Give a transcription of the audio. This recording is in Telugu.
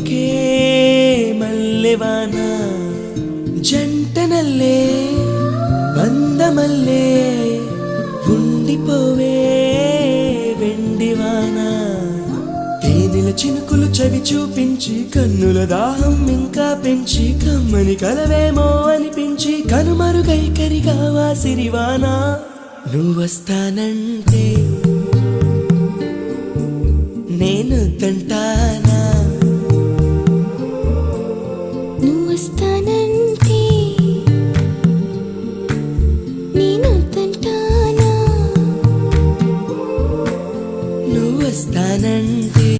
సోకే మల్లెవాన జంటనల్లే బందమల్లే ఉండిపోవే వెండివాన తేనెల చినుకులు చవి చూపించి కన్నుల దాహం ఇంకా పెంచి కమ్మని కలవేమో అనిపించి కనుమరుగై కరిగావా సిరివాన నువ్వొస్తానంటే నేను తంటానా నువ్వొస్తానంటే